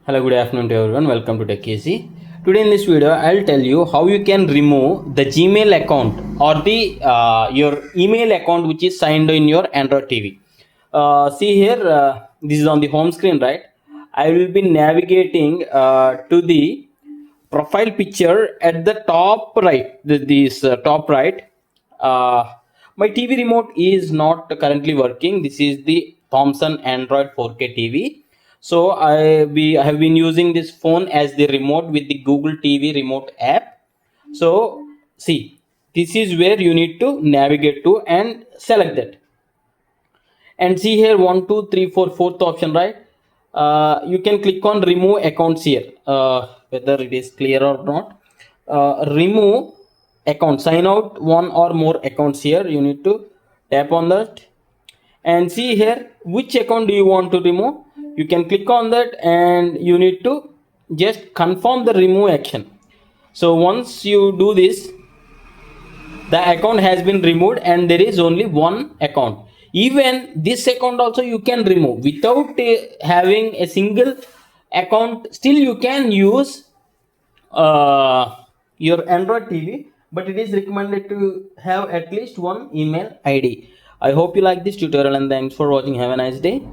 Hello, good afternoon to everyone. Welcome to TechKC. Today in this video, I'll tell you how you can remove the Gmail account or the your email account which is signed in your Android TV. See here, this is on the home screen, right? I will be navigating to the profile picture at the top right. This top right. Uh, my TV remote is not currently working. This is the Thomson Android 4K TV. So I have been using this phone as the remote with the Google TV remote app. So see, this is where you need to navigate to and select that. And see here, one, two, three, four, fourth option, right? You can click on remove accounts here, whether it is clear or not. Remove account, sign out one or more accounts here. You need to tap on that and see here which account do you want to remove. You can click on that and you need to just confirm the remove action. So once you do this, the account has been removed and there is only one account. Even this account also you can remove without having a single account. Still you can use your Android TV, but it is recommended to have at least one email ID. I hope you like this tutorial and thanks for watching. Have a nice day.